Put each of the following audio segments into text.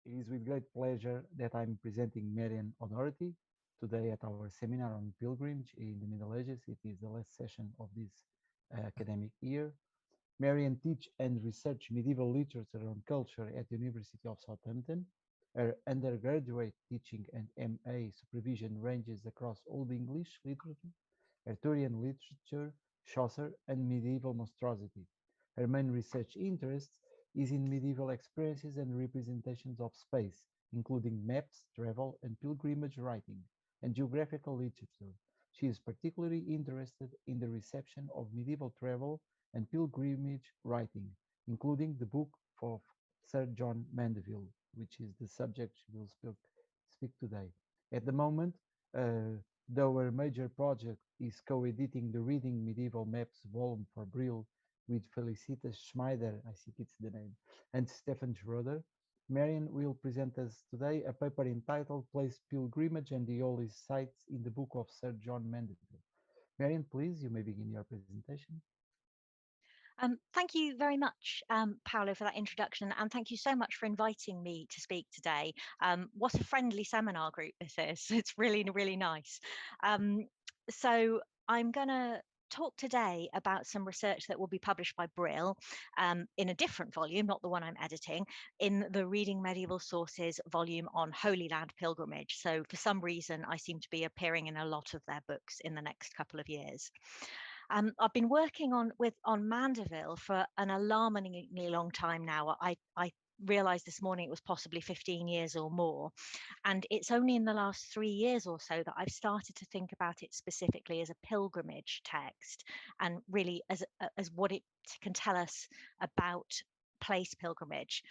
It is with great pleasure that I'm presenting Marianne Authority today at our seminar on pilgrimage in the Middle Ages. It is the last session of this academic year. Marianne teaches and research medieval literature and culture at the University of Southampton. Her undergraduate teaching and MA supervision ranges across Old English literature, Arthurian literature, Chaucer, and medieval monstrosity. Her main research interest is in medieval experiences and representations of space, including maps, travel, and pilgrimage writing, and geographical literature. She is particularly interested in the reception of medieval travel and pilgrimage writing, including the book of Sir John Mandeville, which is the subject she will speak today. At the moment, though her major project is co-editing the Reading Medieval Maps volume for Brill with Felicitas Schmeider, I think it's the name, and Stefan Schroeder, Marianne will present us today a paper entitled Place Pilgrimage and the Holy Sites in the Book of Sir John Mandeville. Marianne, please, you may begin your presentation. Thank you very much, Paolo, for that introduction, and thank you so much for inviting me to speak today. What a friendly seminar group this is. It's really, really nice. So I'm going to talk today about some research that will be published by Brill in a different volume, not the one I'm editing, in the Reading Medieval Sources volume on Holy Land pilgrimage. So for some reason, I seem to be appearing in a lot of their books in the next couple of years. I've been working on Mandeville for an alarmingly long time now. I realized this morning it was possibly 15 years or more. And it's only in the last 3 years or so that I've started to think about it specifically as a pilgrimage text and really as what it can tell us about place pilgrimage.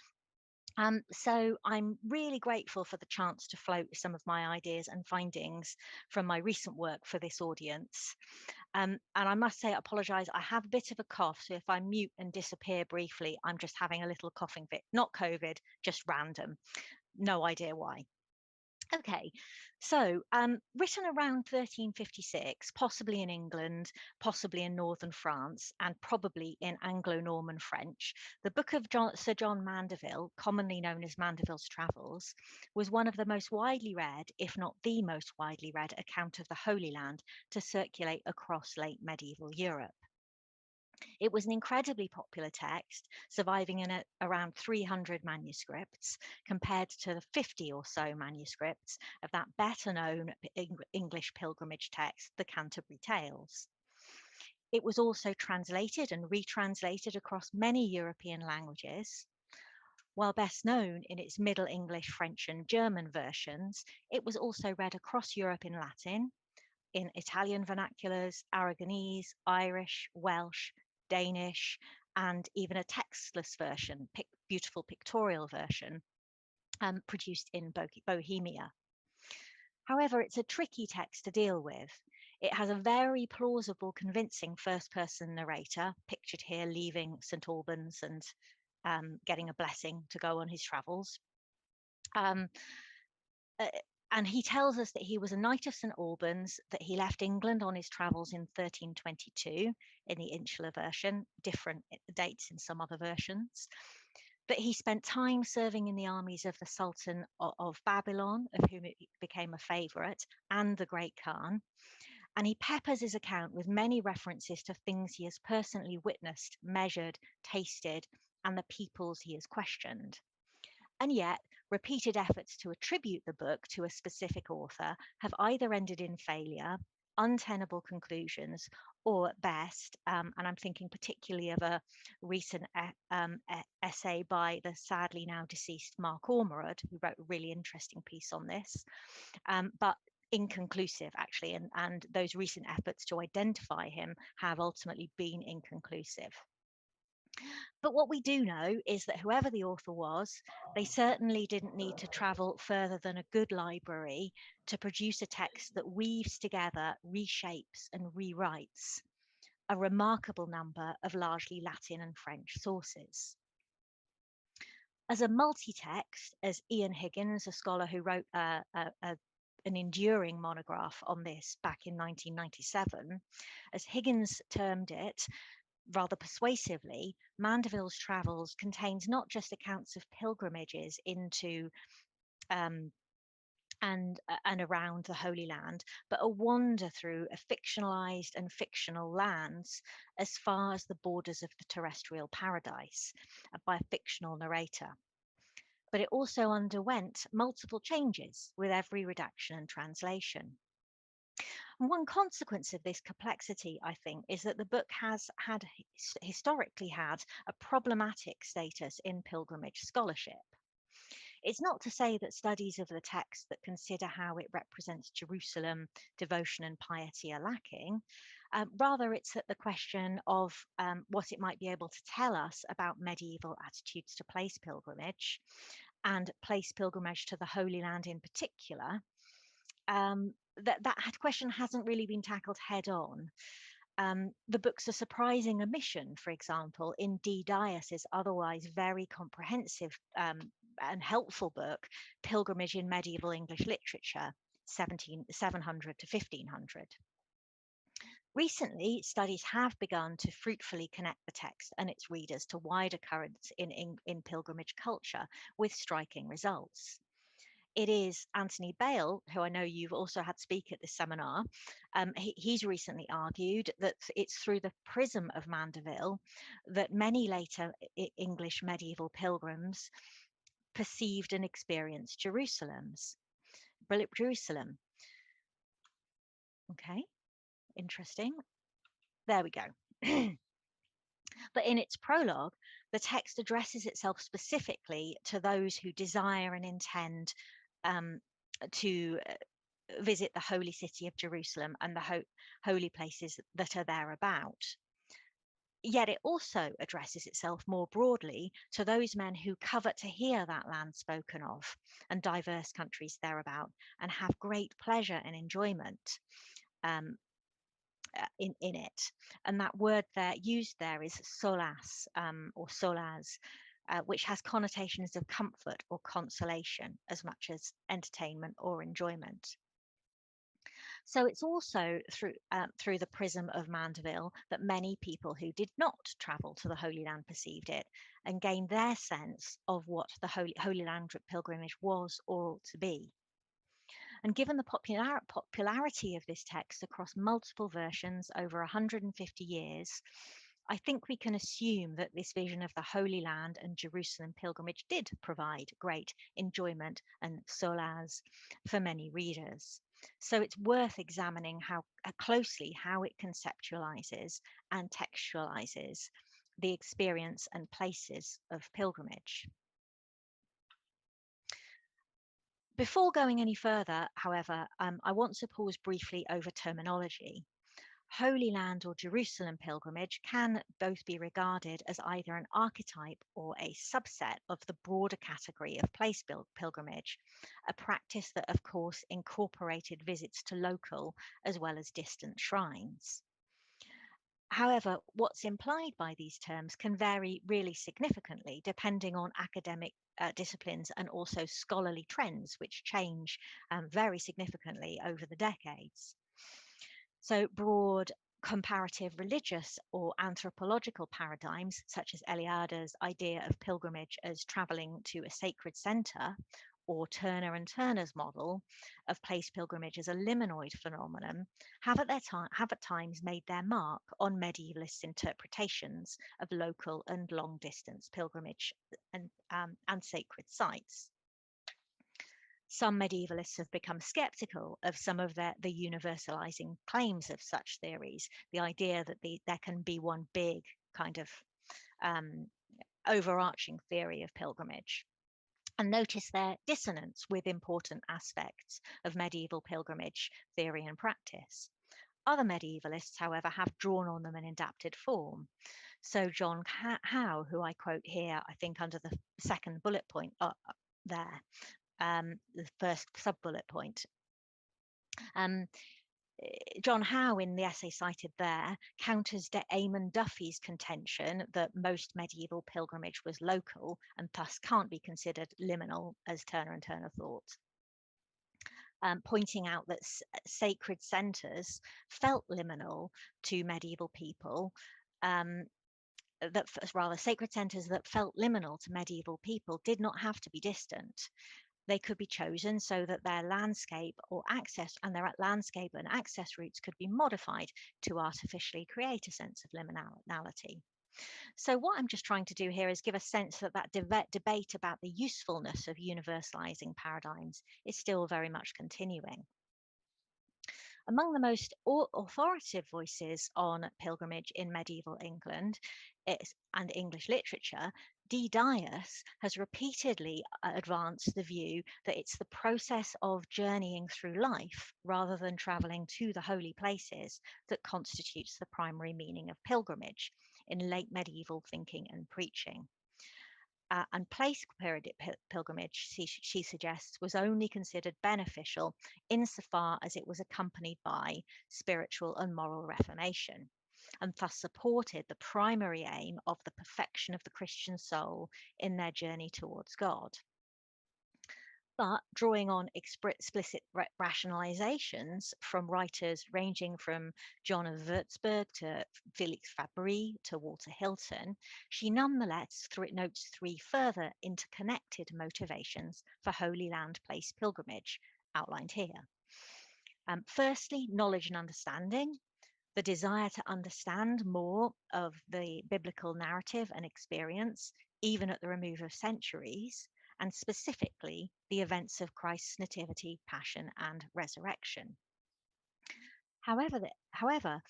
So I'm really grateful for the chance to float some of my ideas and findings from my recent work for this audience. And I must say, I apologise, I have a bit of a cough, so if I mute and disappear briefly, I'm just having a little coughing fit, not COVID, just random, no idea why. Okay, so written around 1356, possibly in England, possibly in northern France, and probably in Anglo-Norman French, the book of Sir John Mandeville, commonly known as Mandeville's Travels, was one of the most widely read, if not the most widely read, account of the Holy Land to circulate across late medieval Europe. It was an incredibly popular text, surviving in around 300 manuscripts, compared to the 50 or so manuscripts of that better known English pilgrimage text, the Canterbury Tales. It was also translated and retranslated across many European languages. While best known in its Middle English, French, and German versions, it was also read across Europe in Latin, in Italian vernaculars, Aragonese, Irish, Welsh, Danish, and even a textless version, beautiful pictorial version, produced in Bohemia. However, it's a tricky text to deal with. It has a very plausible, convincing first-person narrator, pictured here leaving St. Albans and getting a blessing to go on his travels. And he tells us that he was a knight of St. Albans, that he left England on his travels in 1322 in the Insular version, different dates in some other versions, that he spent time serving in the armies of the Sultan of Babylon, of whom it became a favourite, and the Great Khan. And he peppers his account with many references to things he has personally witnessed, measured, tasted, and the peoples he has questioned. And yet, repeated efforts to attribute the book to a specific author have either ended in failure, untenable conclusions, or at best, and I'm thinking particularly of a recent essay by the sadly now deceased Mark Ormerod, who wrote a really interesting piece on this, but inconclusive actually, and those recent efforts to identify him have ultimately been inconclusive. But what we do know is that whoever the author was, they certainly didn't need to travel further than a good library to produce a text that weaves together, reshapes, and rewrites a remarkable number of largely Latin and French sources. As a multi-text, as Ian Higgins, a scholar who wrote an enduring monograph on this back in 1997, as Higgins termed it, rather persuasively, Mandeville's travels contains not just accounts of pilgrimages into and around the Holy Land, but a wander through a fictionalized and fictional lands as far as the borders of the terrestrial paradise by a fictional narrator. But it also underwent multiple changes with every redaction and translation. And one consequence of this complexity, I think, is that the book has historically had a problematic status in pilgrimage scholarship. It's not to say that studies of the text that consider how it represents Jerusalem, devotion and piety are lacking. Rather, it's that the question of what it might be able to tell us about medieval attitudes to place pilgrimage and place pilgrimage to the Holy Land in particular, that question hasn't really been tackled head on. The book's a surprising omission, for example, in D. Dias's otherwise very comprehensive and helpful book, Pilgrimage in Medieval English Literature, 700 to 1500. Recently, studies have begun to fruitfully connect the text and its readers to wider currents in pilgrimage culture with striking results. It is Anthony Bale, who I know you've also had speak at this seminar. He's recently argued that it's through the prism of Mandeville that many later English medieval pilgrims perceived and experienced Jerusalem. Okay, interesting. There we go. But in its prologue, the text addresses itself specifically to those who desire and intend to visit the holy city of Jerusalem and the holy places that are thereabout. Yet it also addresses itself more broadly to those men who covet to hear that land spoken of and diverse countries thereabout and have great pleasure and enjoyment in it. And that word there used there is solas or solas, which has connotations of comfort or consolation as much as entertainment or enjoyment. So it's also through the prism of Mandeville that many people who did not travel to the Holy Land perceived it and gained their sense of what the Holy Land pilgrimage was or ought to be. And given the popularity of this text across multiple versions over 150 years, I think we can assume that this vision of the Holy Land and Jerusalem pilgrimage did provide great enjoyment and solace for many readers. So it's worth examining closely how it conceptualizes and textualizes the experience and places of pilgrimage. Before going any further, however, I want to pause briefly over terminology. Holy Land or Jerusalem pilgrimage can both be regarded as either an archetype or a subset of the broader category of place pilgrimage, a practice that of course incorporated visits to local as well as distant shrines. However, what's implied by these terms can vary really significantly depending on academic disciplines and also scholarly trends, which change very significantly over the decades. So broad comparative religious or anthropological paradigms, such as Eliada's idea of pilgrimage as traveling to a sacred center, or Turner and Turner's model of place pilgrimage as a liminoid phenomenon, have at times made their mark on medievalist interpretations of local and long distance pilgrimage and sacred sites. Some medievalists have become skeptical of some of the universalizing claims of such theories, the idea that there can be one big kind of overarching theory of pilgrimage, and notice their dissonance with important aspects of medieval pilgrimage theory and practice. Other medievalists, however, have drawn on them in adapted form. So John Howe, who I quote here, I think under the second bullet point there, the first sub-bullet point. John Howe, in the essay cited there, counters Eamon Duffy's contention that most medieval pilgrimage was local and thus can't be considered liminal, as Turner and Turner thought, pointing out that sacred centres felt liminal to medieval people rather sacred centres that felt liminal to medieval people did not have to be distant. They could be chosen so that their landscape and access routes could be modified to artificially create a sense of liminality. So what I'm just trying to do here is give a sense that debate about the usefulness of universalizing paradigms is still very much continuing. Among the most authoritative voices on pilgrimage in medieval England and English literature, D. Dias has repeatedly advanced the view that it's the process of journeying through life rather than travelling to the holy places that constitutes the primary meaning of pilgrimage in late medieval thinking and preaching. And place pilgrimage, she suggests, was only considered beneficial insofar as it was accompanied by spiritual and moral reformation, and thus supported the primary aim of the perfection of the Christian soul in their journey towards God. But drawing on explicit rationalizations from writers ranging from John of Würzburg to Felix Fabry to Walter Hilton, she nonetheless notes three further interconnected motivations for Holy Land Place pilgrimage, outlined here. Firstly, knowledge and understanding, the desire to understand more of the biblical narrative and experience, even at the remove of centuries, and specifically the events of Christ's nativity, passion, and resurrection. However,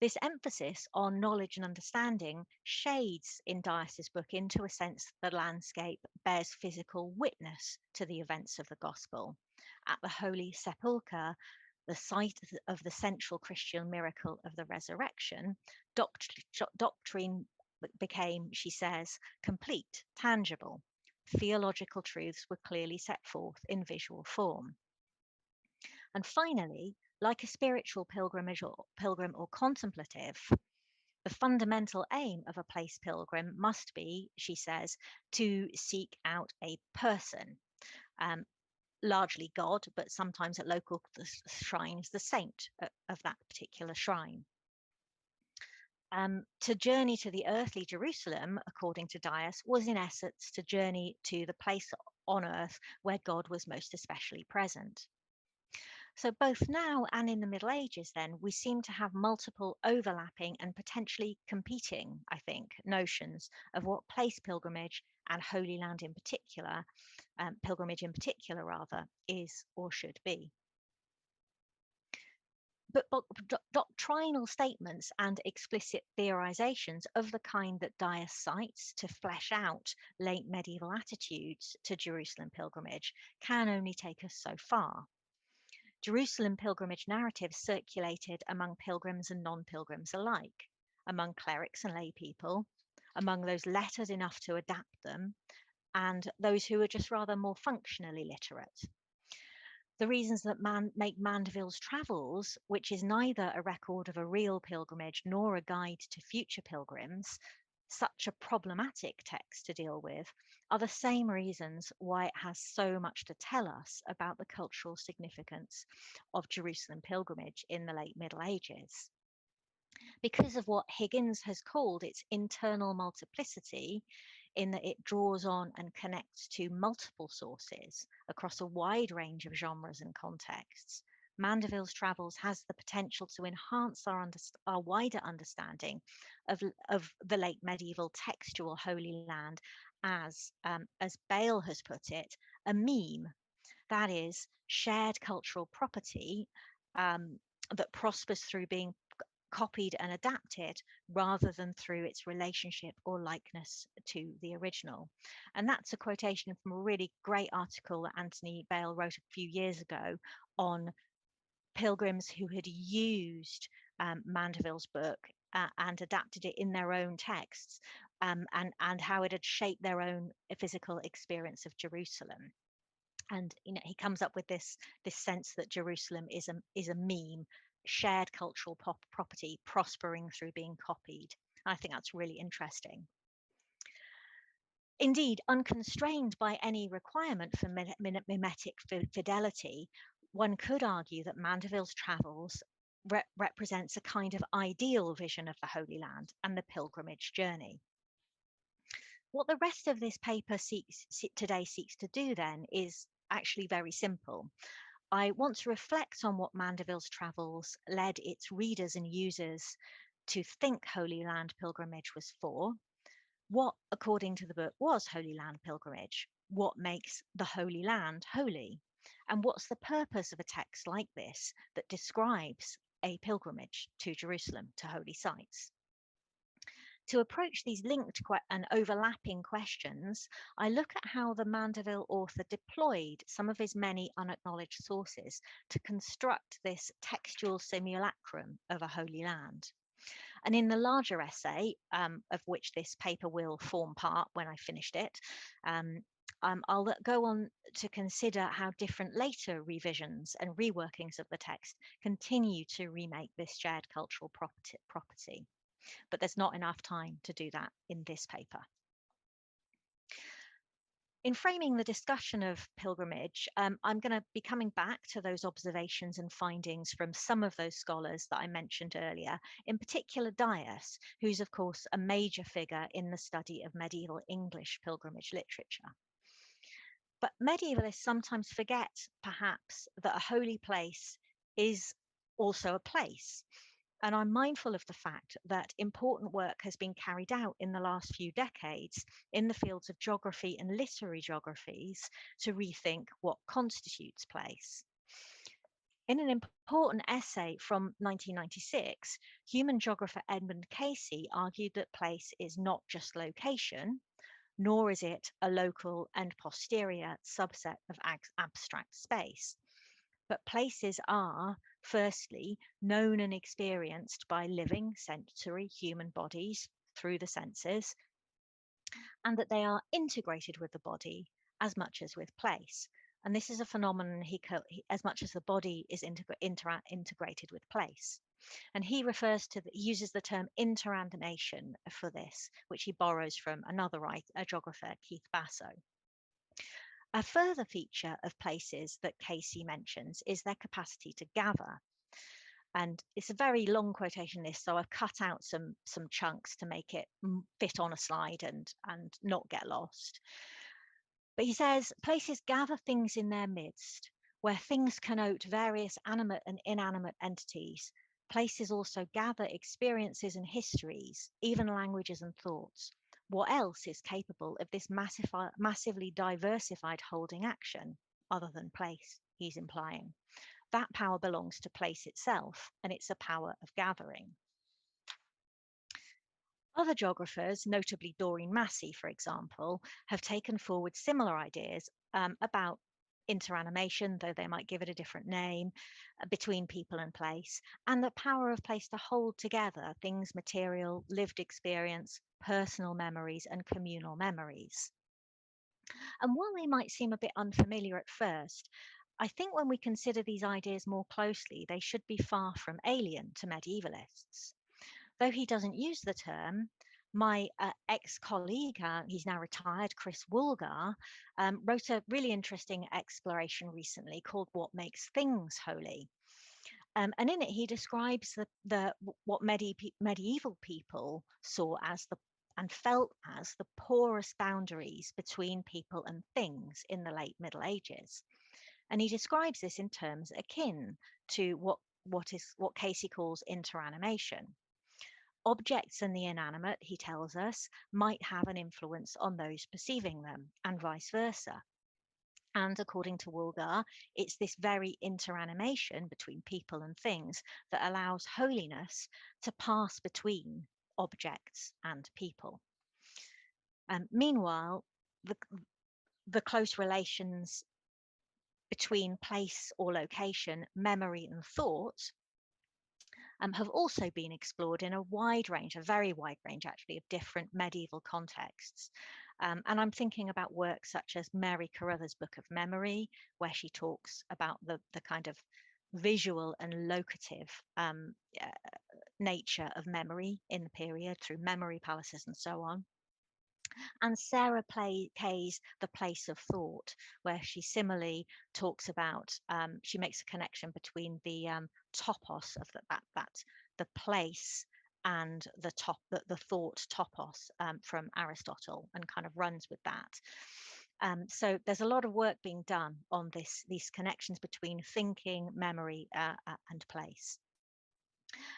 this emphasis on knowledge and understanding shades in Dias's book into a sense that the landscape bears physical witness to the events of the gospel. At the Holy Sepulchre, the site of the central Christian miracle of the resurrection, doctrine became, she says, complete, tangible. Theological truths were clearly set forth in visual form. And finally, like a spiritual pilgrim or contemplative, the fundamental aim of a place pilgrim must be, she says, to seek out a person, largely God, but sometimes at local shrines, the saint of that particular shrine. To journey to the earthly Jerusalem, according to Dias, was in essence to journey to the place on earth where God was most especially present. So both now and in the Middle Ages, then, we seem to have multiple overlapping and potentially competing, I think, notions of what place pilgrimage and Holy Land in particular, pilgrimage in particular rather, is or should be. But doctrinal statements and explicit theorizations of the kind that Dias cites to flesh out late medieval attitudes to Jerusalem pilgrimage can only take us so far. Jerusalem pilgrimage narratives circulated among pilgrims and non-pilgrims alike, among clerics and lay people, among those lettered enough to adapt them, and those who were just rather more functionally literate. The reasons that make Mandeville's Travels, which is neither a record of a real pilgrimage nor a guide to future pilgrims, such a problematic text to deal with, are the same reasons why it has so much to tell us about the cultural significance of Jerusalem pilgrimage in the late Middle Ages. Because of what Higgins has called its internal multiplicity, in that it draws on and connects to multiple sources across a wide range of genres and contexts, Mandeville's Travels has the potential to enhance our wider understanding of the late medieval textual Holy Land as Bale has put it, a meme, that is, shared cultural property that prospers through being copied and adapted rather than through its relationship or likeness to the original. And that's a quotation from a really great article that Anthony Bale wrote a few years ago on pilgrims who had used Mandeville's book and adapted it in their own texts, and how it had shaped their own physical experience of Jerusalem. And he comes up with this sense that Jerusalem is a meme, shared cultural property prospering through being copied. I think that's really interesting. Indeed, unconstrained by any requirement for mimetic fidelity, one could argue that Mandeville's Travels represents a kind of ideal vision of the Holy Land and the pilgrimage journey. What the rest of this paper today seeks to do then is actually very simple. I want to reflect on what Mandeville's travels led its readers and users to think Holy Land pilgrimage was for, what, according to the book, was Holy Land pilgrimage, what makes the Holy Land holy, and what's the purpose of a text like this that describes a pilgrimage to Jerusalem, to holy sites. To approach these linked and overlapping questions, I look at how the Mandeville author deployed some of his many unacknowledged sources to construct this textual simulacrum of a holy land. And in the larger essay, of which this paper will form part when I finished it, I'll go on to consider how different later revisions and reworkings of the text continue to remake this shared cultural property. But there's not enough time to do that in this paper. In framing the discussion of pilgrimage, I'm going to be coming back to those observations and findings from some of those scholars that I mentioned earlier, in particular Dias, who's of course a major figure in the study of medieval English pilgrimage literature. But medievalists sometimes forget, perhaps, that a holy place is also a place. And I'm mindful of the fact that important work has been carried out in the last few decades in the fields of geography and literary geographies to rethink what constitutes place. In an important essay from 1996, human geographer Edmund Casey argued that place is not just location, nor is it a local and posterior subset of abstract space. But places are, firstly, known and experienced by living sensory human bodies through the senses, and that they are integrated with the body as much as with place. And this is a phenomenon as much as the body is integrated with place. And he uses the term interanimation for this, which he borrows from another geographer, Keith Basso. A further feature of places that Casey mentions is their capacity to gather. And it's a very long quotation list, so I've cut out some chunks to make it fit on a slide and not get lost. But he says, places gather things in their midst, where things connote various animate and inanimate entities. Places also gather experiences and histories, even languages and thoughts. What else is capable of this massively diversified holding action other than place, he's implying? That power belongs to place itself, and it's a power of gathering. Other geographers, notably Doreen Massey, for example, have taken forward similar ideas about interanimation, though they might give it a different name, between people and place, and the power of place to hold together things material, lived experience, personal memories, and communal memories. And while they might seem a bit unfamiliar at first, I think when we consider these ideas more closely, they should be far from alien to medievalists. Though he doesn't use the term, my ex-colleague, he's now retired, Chris Woolgar, wrote a really interesting exploration recently called What Makes Things Holy? And in it, he describes what medieval people saw as and felt as the porous boundaries between people and things in the late Middle Ages. And he describes this in terms akin to what Casey calls interanimation. Objects and the inanimate, he tells us, might have an influence on those perceiving them, and vice versa. And according to Woolgar, it's this very interanimation between people and things that allows holiness to pass between objects and people. Meanwhile, the close relations between place or location, memory and thought have also been explored in a very wide range actually, of different medieval contexts. And I'm thinking about work such as Mary Carruthers' Book of Memory, where she talks about the kind of visual and locative nature of memory in the period through memory palaces and so on. And Sarah Kay's The Place of Thought, where she similarly talks about, she makes a connection between the topos of the place and the thought topos from Aristotle, and kind of runs with that. So there's a lot of work being done on these connections between thinking, memory, and place.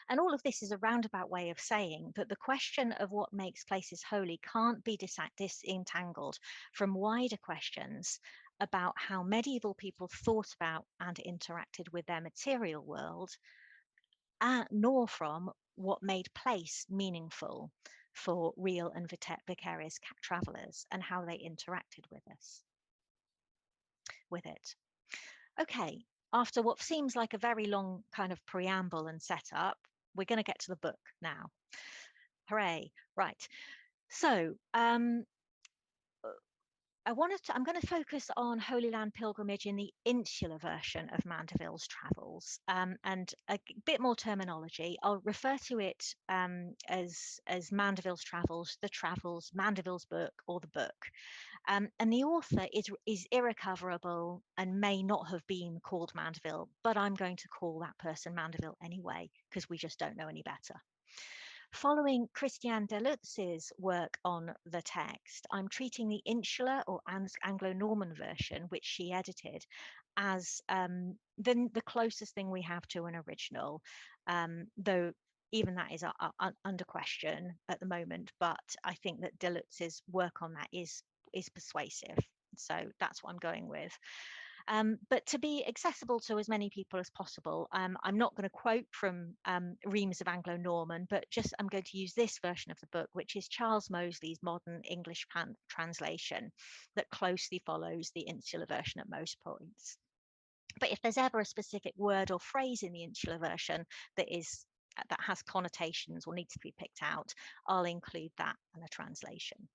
And all of this is a roundabout way of saying that the question of what makes places holy can't be disentangled from wider questions about how medieval people thought about and interacted with their material world, nor from what made place meaningful for real and vicarious travellers and how they interacted with it. Okay, after what seems like a very long kind of preamble and setup, we're going to get to the book now. Hooray. Right. So I'm going to focus on Holy Land pilgrimage in the insular version of Mandeville's travels, and a bit more terminology. I'll refer to it as Mandeville's travels, the travels, Mandeville's book, or the book. And the author is irrecoverable and may not have been called Mandeville, but I'm going to call that person Mandeville anyway, because we just don't know any better. Following Christian de Lutz's work on the text, I'm treating the insular or Anglo-Norman version, which she edited, as the closest thing we have to an original, though even that is under question at the moment. But I think that de Lutz's work on that is persuasive, so that's what I'm going with. But to be accessible to as many people as possible, I'm not going to quote from reams of Anglo-Norman, but I'm going to use this version of the book, which is Charles Moseley's modern English translation that closely follows the insular version at most points. But if there's ever a specific word or phrase in the insular version that has connotations or needs to be picked out, I'll include that in a translation.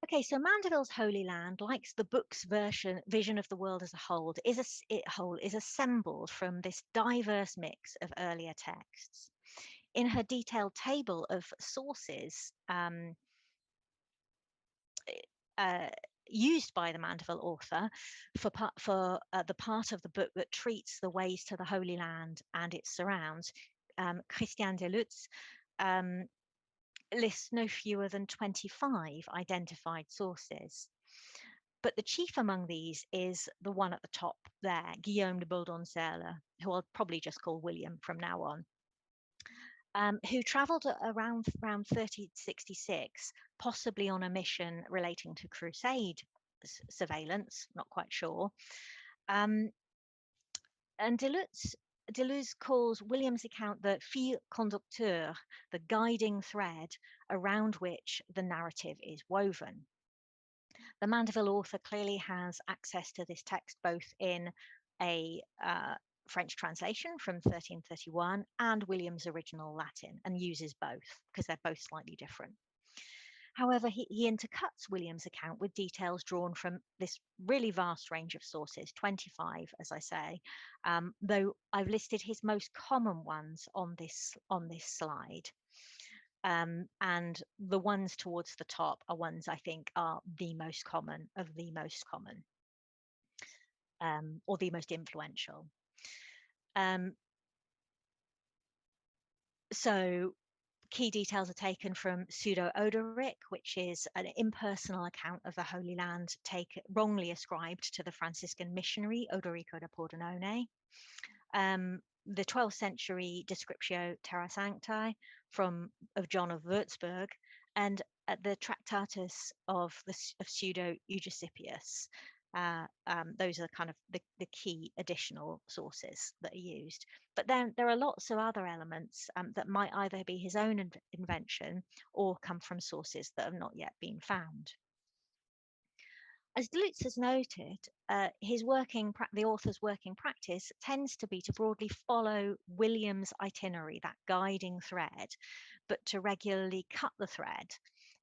Okay, so Mandeville's Holy Land, like the book's vision of the world as a whole, is assembled from this diverse mix of earlier texts. In her detailed table of sources used by the Mandeville author for the part of the book that treats the ways to the Holy Land and its surrounds, Christian de Lutz lists no fewer than 25 identified sources. But the chief among these is the one at the top there, Guillaume de Bourdonceaux, who I'll probably just call William from now on, who travelled around 1366, possibly on a mission relating to crusade surveillance, not quite sure. And Deleuze calls William's account the fil conducteur, the guiding thread around which the narrative is woven. The Mandeville author clearly has access to this text both in a French translation from 1331 and William's original Latin, and uses both because they're both slightly different. However, he intercuts William's account with details drawn from this really vast range of sources, 25, as I say, though I've listed his most common ones on this slide. And the ones towards the top are ones I think are the most common of the most common, or the most influential. So key details are taken from Pseudo-Odoric, which is an impersonal account of the Holy Land wrongly ascribed to the Franciscan missionary Odorico da Pordenone. The 12th century Descriptio Terra Sanctae of John of Würzburg, and the Tractatus of Pseudo-Eusebius. Those are kind of the key additional sources that are used. But then there are lots of other elements that might either be his own invention or come from sources that have not yet been found. As Deleuze has noted, the author's working practice tends to be to broadly follow William's itinerary, that guiding thread, but to regularly cut the thread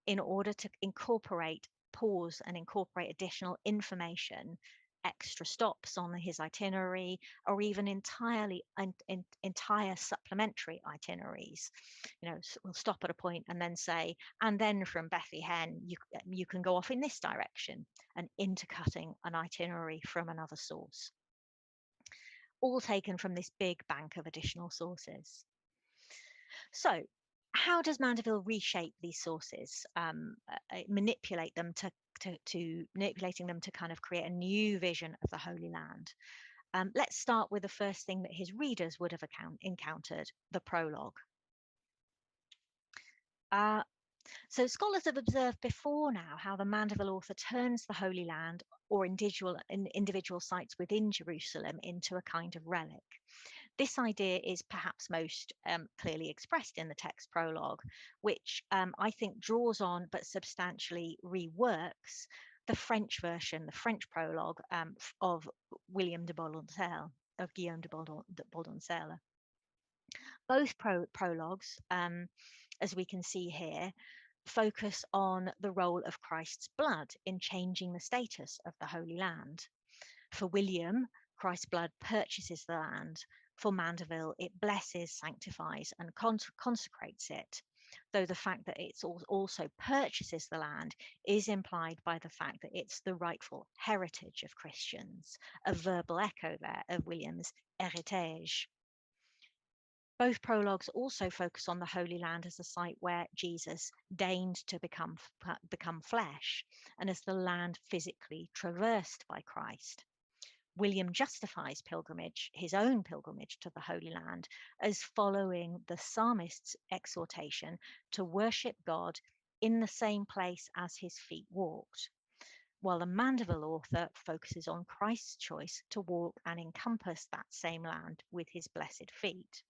in order to pause and incorporate additional information extra stops on his itinerary, or even entire supplementary itineraries. You know, we'll stop at a point and then say, and then from Bethlehem, you can go off in this direction, and intercutting an itinerary from another source. All taken from this big bank of additional sources. So, how does Mandeville reshape these sources, manipulating them to kind of create a new vision of the Holy Land? Let's start with the first thing that his readers would have encountered, the prologue. So scholars have observed before now how the Mandeville author turns the Holy Land or individual sites within Jerusalem into a kind of relic. This idea is perhaps most clearly expressed in the text prologue, which I think draws on but substantially reworks the French version, the French prologue of Guillaume de Boldoncelle. Both prologues, as we can see here, focus on the role of Christ's blood in changing the status of the Holy Land. For William, Christ's blood purchases the land. For Mandeville, it blesses, sanctifies, and consecrates it, though the fact that it also purchases the land is implied by the fact that it's the rightful heritage of Christians, a verbal echo there of William's héritage. Both prologues also focus on the Holy Land as a site where Jesus deigned to become flesh, and as the land physically traversed by Christ. William justifies his own pilgrimage to the Holy Land, as following the psalmist's exhortation to worship God in the same place as his feet walked, while the Mandeville author focuses on Christ's choice to walk and encompass that same land with his blessed feet.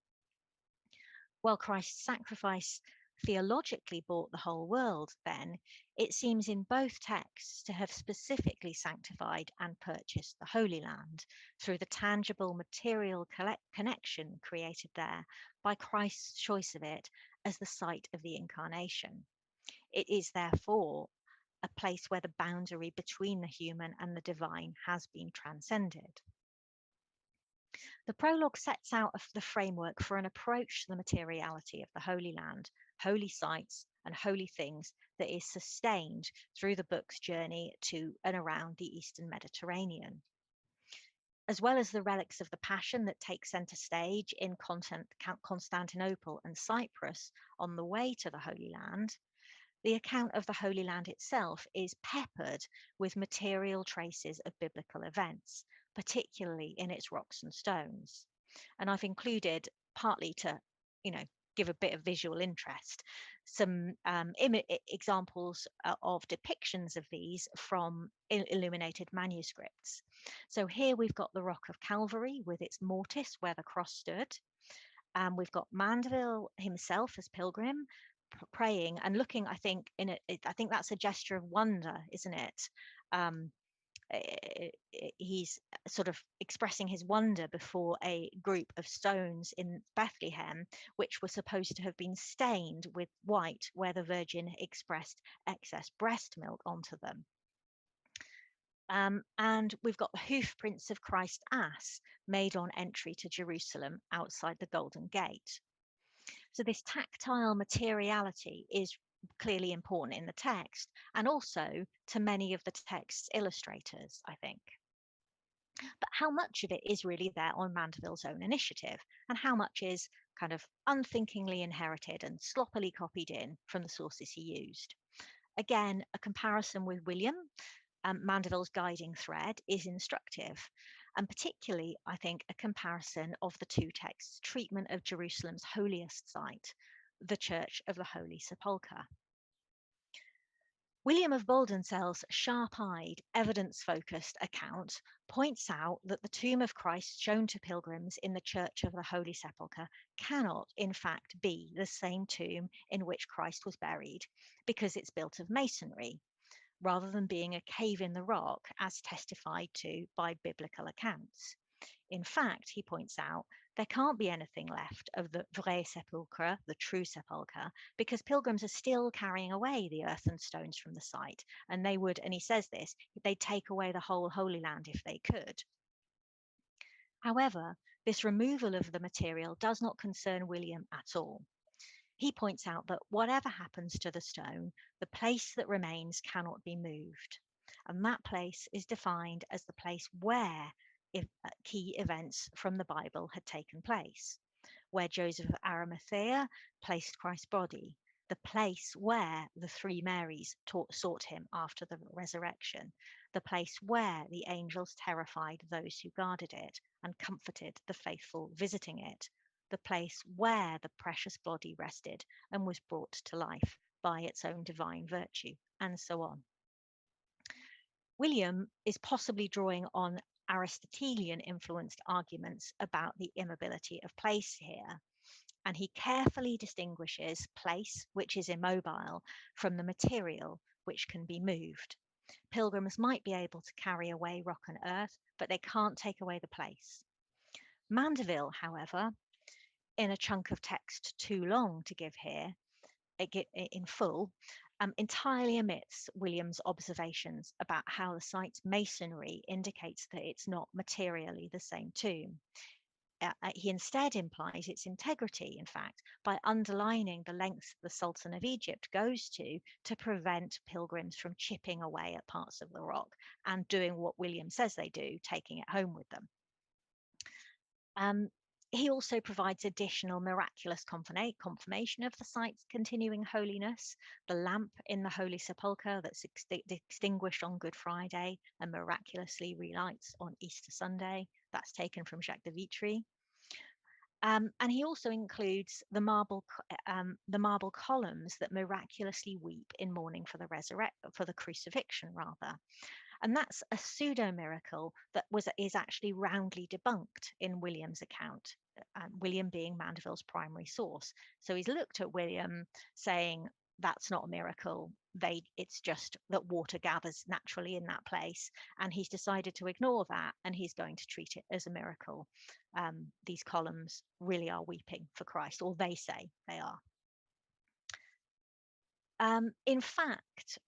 While Christ's sacrifice theologically bought the whole world, then, it seems in both texts to have specifically sanctified and purchased the Holy Land through the tangible material connection created there by Christ's choice of it as the site of the incarnation. It is therefore a place where the boundary between the human and the divine has been transcended. The prologue sets out the framework for an approach to the materiality of the Holy Land, holy sites, and holy things that is sustained through the book's journey to and around the Eastern Mediterranean. As well as the relics of the Passion that take centre stage in Constantinople and Cyprus on the way to the Holy Land, the account of the Holy Land itself is peppered with material traces of biblical events, particularly in its rocks and stones. And I've included, partly to, give a bit of visual interest, some examples of depictions of these from illuminated manuscripts. So here we've got the Rock of Calvary with its mortice where the cross stood. We've got Mandeville himself as pilgrim, praying and looking, I think that's a gesture of wonder, isn't it? He's sort of expressing his wonder before a group of stones in Bethlehem, which were supposed to have been stained with white where the Virgin expressed excess breast milk onto them. And we've got the hoof prints of Christ's ass made on entry to Jerusalem outside the Golden Gate. So this tactile materiality is clearly important in the text, and also to many of the text's illustrators, I think. But how much of it is really there on Mandeville's own initiative, and how much is kind of unthinkingly inherited and sloppily copied in from the sources he used? Again, a comparison with William, Mandeville's guiding thread, is instructive. And particularly, I think, a comparison of the two texts' treatment of Jerusalem's holiest site, the Church of the Holy Sepulchre. William of Boldencelle's sharp-eyed, evidence-focused account points out that the tomb of Christ shown to pilgrims in the Church of the Holy Sepulchre cannot, in fact, be the same tomb in which Christ was buried, because it's built of masonry, rather than being a cave in the rock as testified to by biblical accounts. In fact, he points out, there can't be anything left of the vrai sepulchre, the true sepulchre, because pilgrims are still carrying away the earth and stones from the site. And they would, and he says this, they'd take away the whole Holy Land if they could. However, this removal of the material does not concern William at all. He points out that whatever happens to the stone, the place that remains cannot be moved. And that place is defined as the place where key events from the Bible had taken place, where Joseph of Arimathea placed Christ's body, the place where the three Marys sought him after the resurrection, the place where the angels terrified those who guarded it and comforted the faithful visiting it, the place where the precious body rested and was brought to life by its own divine virtue, and so on. William is possibly drawing on Aristotelian influenced arguments about the immobility of place here, and he carefully distinguishes place, which is immobile, from the material, which can be moved. Pilgrims might be able to carry away rock and earth, but they can't take away the place. Mandeville, however, in a chunk of text too long to give here in full, entirely omits William's observations about how the site's masonry indicates that it's not materially the same tomb. He instead implies its integrity, in fact, by underlining the lengths the Sultan of Egypt goes to prevent pilgrims from chipping away at parts of the rock and doing what William says they do, taking it home with them. He also provides additional miraculous confirmation of the site's continuing holiness. The lamp in the Holy Sepulchre that's extinguished on Good Friday and miraculously relights on Easter Sunday. That's taken from Jacques de Vitry. And he also includes the marble columns that miraculously weep in mourning for the crucifixion, rather. And that's a pseudo miracle that is actually roundly debunked in William's account, William being Mandeville's primary source. So he's looked at William saying that's not a miracle. It's just that water gathers naturally in that place. And he's decided to ignore that, and he's going to treat it as a miracle. These columns really are weeping for Christ, or they say they are. In fact,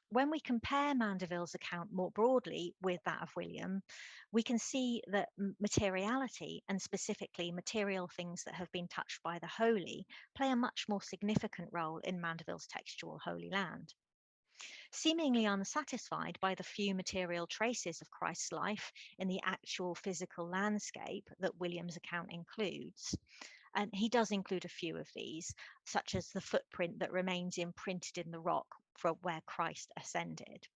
when we compare Mandeville's account more broadly with that of William, we can see that materiality, and specifically material things that have been touched by the holy, play a much more significant role in Mandeville's textual Holy Land. Seemingly unsatisfied by the few material traces of Christ's life in the actual physical landscape that William's account includes, and he does include a few of these, such as the footprint that remains imprinted in the rock from where Christ ascended.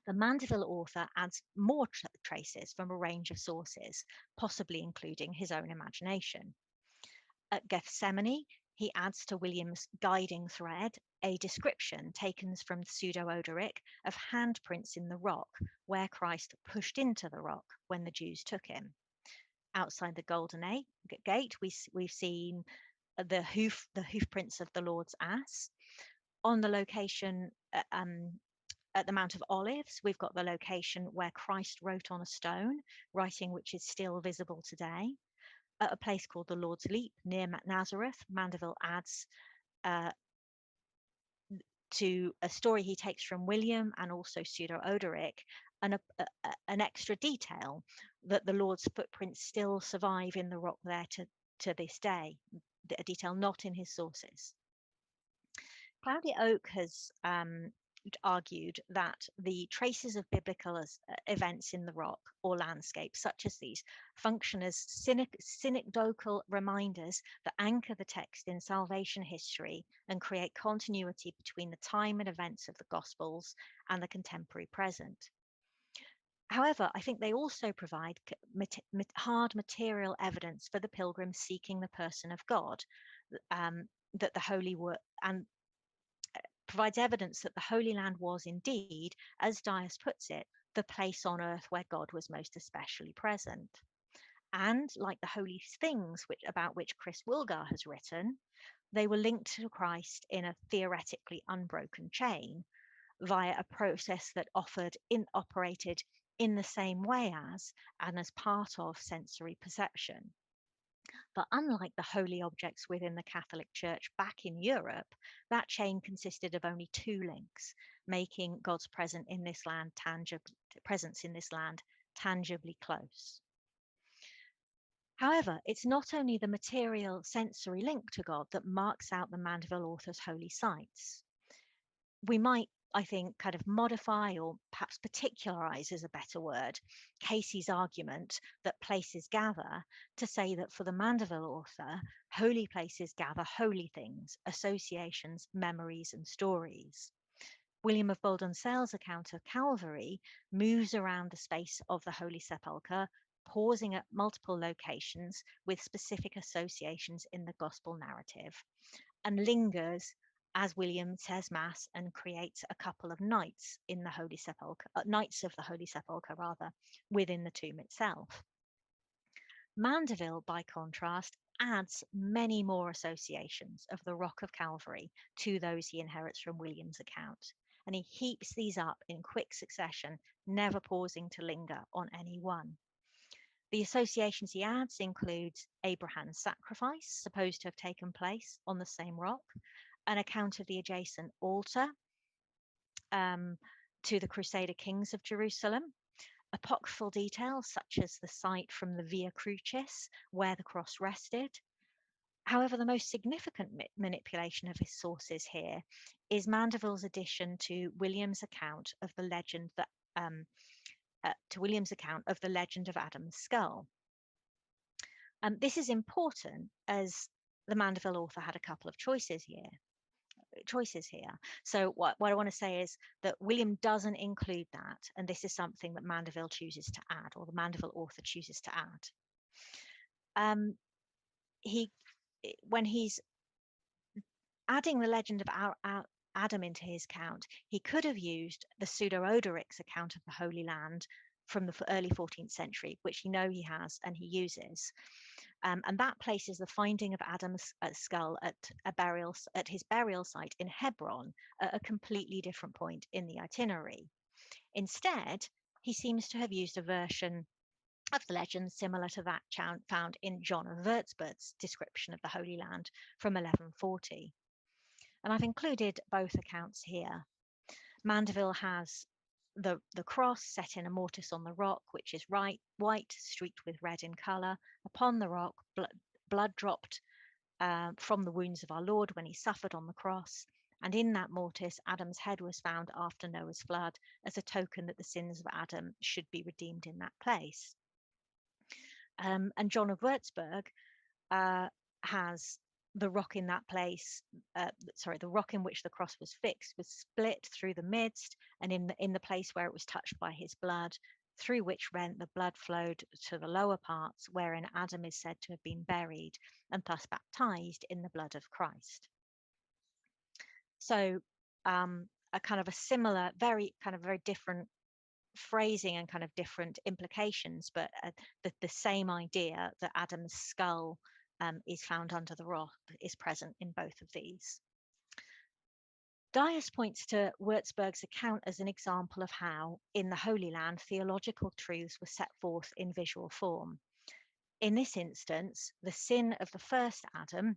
The Mandeville author adds more traces from a range of sources, possibly including his own imagination. At Gethsemane, he adds to William's guiding thread a description taken from Pseudo-Odoric of handprints in the rock where Christ pushed into the rock when the Jews took him. Outside the Golden Gate, we've seen the hoof prints of the Lord's ass. On the location at the Mount of Olives, we've got the location where Christ wrote on a stone, writing which is still visible today. At a place called the Lord's Leap near Nazareth, Mandeville adds to a story he takes from William and also Pseudo-Odoric an extra detail that the Lord's footprints still survive in the rock there to this day, a detail not in his sources. Claudia Oak has argued that the traces of biblical events in the rock or landscape, such as these, function as synecdochal reminders that anchor the text in salvation history and create continuity between the time and events of the Gospels and the contemporary present. However, I think they also provide hard material evidence for the pilgrims seeking the person of God, that the holy were, and provides evidence that the Holy Land was indeed, as Dias puts it, the place on earth where God was most especially present. And like the holy things about which Chris Wilgar has written, they were linked to Christ in a theoretically unbroken chain via a process that operated in the same way as and as part of sensory perception. But unlike the holy objects within the Catholic Church back in Europe, that chain consisted of only 2 links, making God's presence in this land tangibly close. However, it's not only the material sensory link to God that marks out the Mandeville author's holy sites. We might, I think, kind of modify or perhaps particularize is a better word, Casey's argument that places gather to say that for the Mandeville author, holy places gather holy things, associations, memories, and stories. William of Boldonsale's account of Calvary moves around the space of the Holy Sepulchre, pausing at multiple locations with specific associations in the gospel narrative, and lingers as William says Mass and creates a couple of nights in the Holy Sepulchre, nights of the Holy Sepulchre rather, within the tomb itself. Mandeville, by contrast, adds many more associations of the Rock of Calvary to those he inherits from William's account, and he heaps these up in quick succession, never pausing to linger on any one. The associations he adds include Abraham's sacrifice, supposed to have taken place on the same rock, an account of the adjacent altar to the Crusader kings of Jerusalem, apocryphal details such as the site from the Via Crucis where the cross rested. However, the most significant manipulation of his sources here is Mandeville's addition to William's account of the legend that of Adam's skull. This is important as the Mandeville author had a couple of choices here. So what I want to say is that William doesn't include that, and this is something that Mandeville chooses to add, or the Mandeville author chooses to add. When he's adding the legend of Adam into his account, he could have used the Pseudo-Odoric's account of the Holy Land from the early 14th century, which he has and he uses. And that places the finding of Adam's skull at his burial site in Hebron at a completely different point in the itinerary. Instead, he seems to have used a version of the legend similar to that found in John of Würzburg's description of the Holy Land from 1140. And I've included both accounts here. Mandeville has the cross set in a mortise on the rock, which is white, streaked with red in colour. Upon the rock, blood dropped from the wounds of our Lord when he suffered on the cross. And in that mortise, Adam's head was found after Noah's flood as a token that the sins of Adam should be redeemed in that place. And John of Würzburg has the rock in that place, the rock in which the cross was fixed was split through the midst, and in the place where it was touched by his blood, through which rent the blood flowed to the lower parts, wherein Adam is said to have been buried and thus baptized in the blood of Christ. So a kind of a similar, very different phrasing and kind of different implications, but the same idea that Adam's skull is found under the rock is present in both of these. Dias points to Würzburg's account as an example of how, in the Holy Land, theological truths were set forth in visual form. In this instance, the sin of the first Adam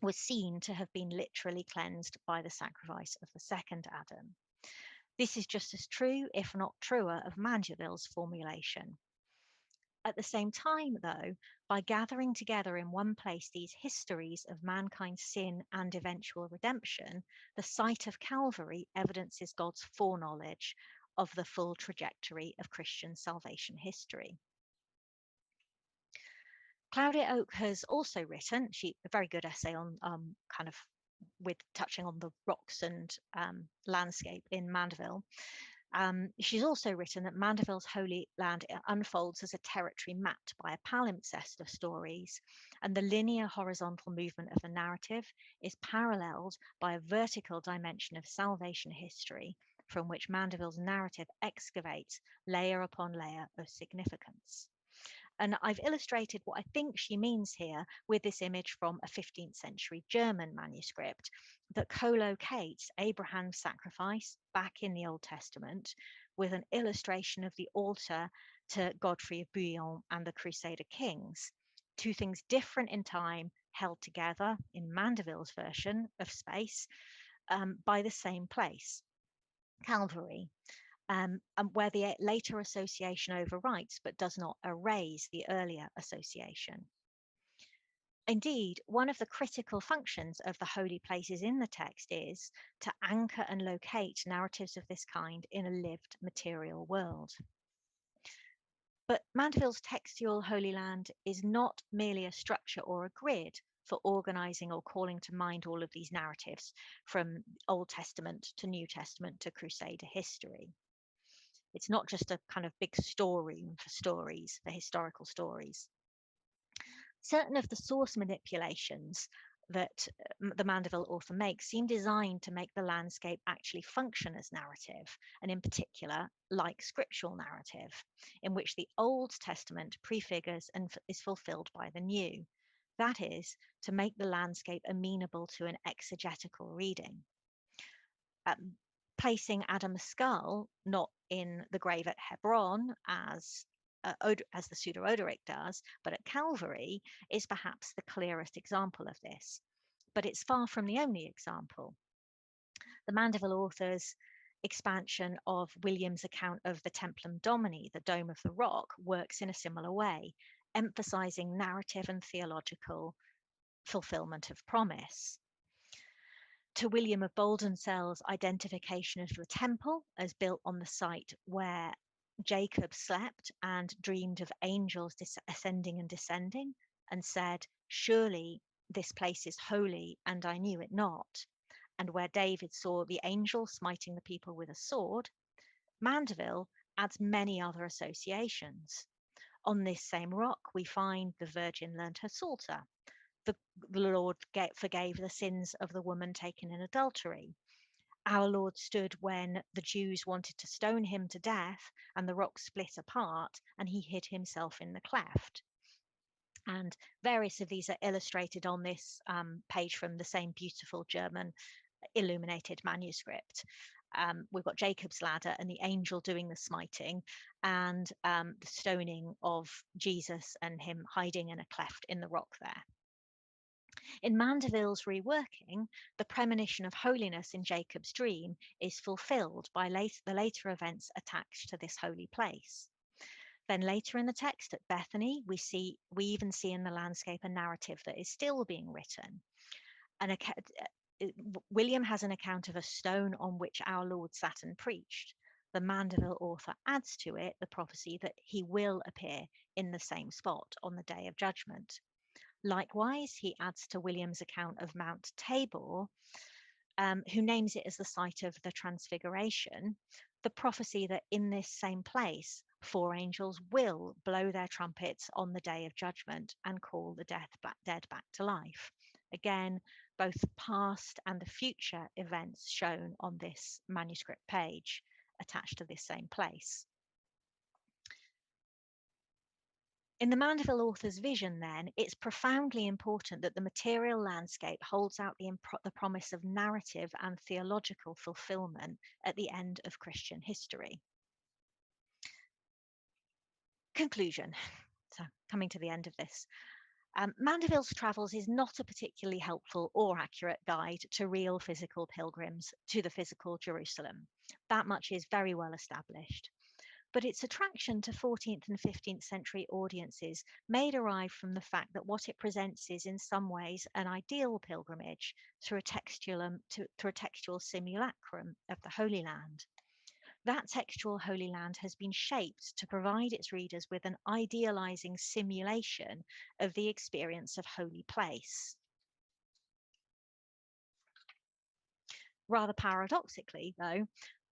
was seen to have been literally cleansed by the sacrifice of the second Adam. This is just as true, if not truer, of Mandeville's formulation. At the same time, though, by gathering together in one place these histories of mankind's sin and eventual redemption, the site of Calvary evidences God's foreknowledge of the full trajectory of Christian salvation history. Claudia Oak has also written a very good essay on with touching on the rocks and landscape in Mandeville. She's also written that Mandeville's Holy Land unfolds as a territory mapped by a palimpsest of stories, and the linear horizontal movement of the narrative is paralleled by a vertical dimension of salvation history from which Mandeville's narrative excavates layer upon layer of significance. And I've illustrated what I think she means here with this image from a 15th century German manuscript that co-locates Abraham's sacrifice back in the Old Testament with an illustration of the altar to Godfrey of Bouillon and the Crusader kings. Two things different in time, held together in Mandeville's version of space by the same place, Calvary, and where the later association overwrites but does not erase the earlier association. Indeed, one of the critical functions of the holy places in the text is to anchor and locate narratives of this kind in a lived material world. But Mandeville's textual Holy Land is not merely a structure or a grid for organizing or calling to mind all of these narratives from Old Testament to New Testament to Crusader history. It's not just a kind of big storeroom for stories, for historical stories. Certain of the source manipulations that the Mandeville author makes seem designed to make the landscape actually function as narrative, and in particular, like scriptural narrative, in which the Old Testament prefigures and is fulfilled by the New. That is, to make the landscape amenable to an exegetical reading. Placing Adam's skull not in the grave at Hebron as the Pseudo-Odoric does, but at Calvary, is perhaps the clearest example of this. But it's far from the only example. The Mandeville author's expansion of William's account of the Templum Domini, the Dome of the Rock, works in a similar way, emphasizing narrative and theological fulfillment of promise. To William of Boldensell's identification of the temple as built on the site where Jacob slept and dreamed of angels ascending and descending and said, "Surely this place is holy, and I knew it not," and where David saw the angel smiting the people with a sword, Mandeville adds many other associations. On this same rock, we find the Virgin learned her psalter. The Lord forgave the sins of the woman taken in adultery. Our Lord stood when the Jews wanted to stone him to death and the rock split apart and he hid himself in the cleft. And various of these are illustrated on this page from the same beautiful German illuminated manuscript. We've got Jacob's ladder and the angel doing the smiting, and the stoning of Jesus and him hiding in a cleft in the rock there. In Mandeville's reworking, the premonition of holiness in Jacob's dream is fulfilled by the later events attached to this holy place. Then later in the text at Bethany, we even see in the landscape a narrative that is still being written. William has an account of a stone on which our Lord sat and preached. The Mandeville author adds to it the prophecy that he will appear in the same spot on the day of judgment. Likewise, he adds to William's account of Mount Tabor, who names it as the site of the Transfiguration, the prophecy that in this same place, 4 angels will blow their trumpets on the day of judgment and call the dead back to life. Again, both the past and the future events shown on this manuscript page attached to this same place. In the Mandeville author's vision, then, it's profoundly important that the material landscape holds out the promise of narrative and theological fulfillment at the end of Christian history. Conclusion. So, coming to the end of this. Mandeville's Travels is not a particularly helpful or accurate guide to real physical pilgrims to the physical Jerusalem. That much is very well established. But its attraction to 14th and 15th century audiences may derive from the fact that what it presents is in some ways an ideal pilgrimage through a textual simulacrum of the Holy Land. That textual Holy Land has been shaped to provide its readers with an idealizing simulation of the experience of holy place. Rather paradoxically, though,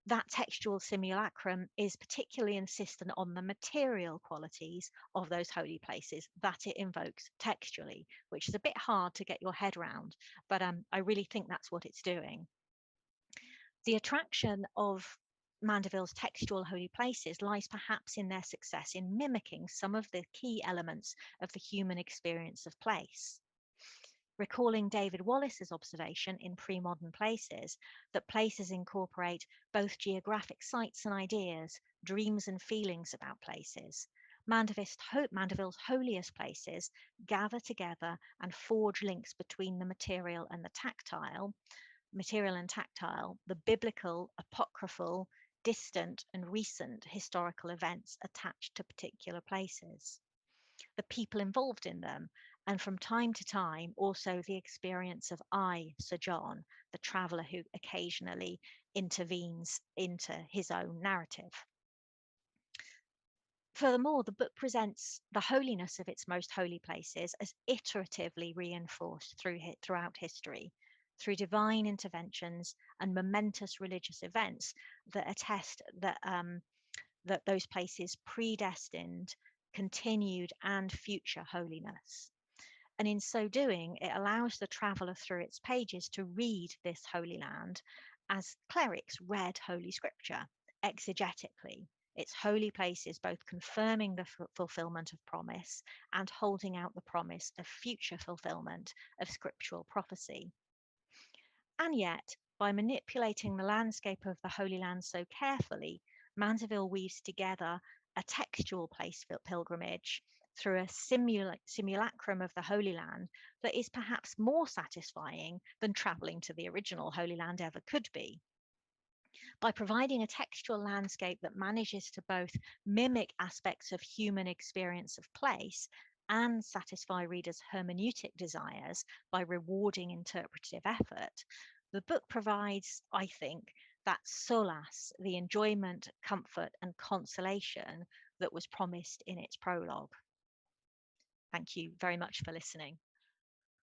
that textual simulacrum is particularly insistent on the material qualities of those holy places that it invokes textually, which is a bit hard to get your head around, but I really think that's what it's doing. The attraction of Mandeville's textual holy places lies perhaps in their success in mimicking some of the key elements of the human experience of place. recalling David Wallace's observation in Pre-Modern Places that places incorporate both geographic sites and ideas, dreams and feelings about places. Mandeville's holiest places gather together and forge links between the material and tactile, the biblical, apocryphal, distant and recent historical events attached to particular places, the people involved in them, and from time to time also the experience of Sir John, the traveller who occasionally intervenes into his own narrative. Furthermore, the book presents the holiness of its most holy places as iteratively reinforced throughout history, through divine interventions and momentous religious events that attest that, that those places predestined, continued, and future holiness. And in so doing, it allows the traveller through its pages to read this holy land as clerics read Holy Scripture, exegetically, its holy places both confirming the fulfillment of promise and holding out the promise of future fulfillment of scriptural prophecy. And yet, by manipulating the landscape of the Holy Land so carefully, Mandeville weaves together a textual place pilgrimage through a simulacrum of the Holy Land that is perhaps more satisfying than travelling to the original Holy Land ever could be. By providing a textual landscape that manages to both mimic aspects of human experience of place and satisfy readers' hermeneutic desires by rewarding interpretive effort, the book provides, I think, that solace, the enjoyment, comfort, and consolation that was promised in its prologue. Thank you very much for listening.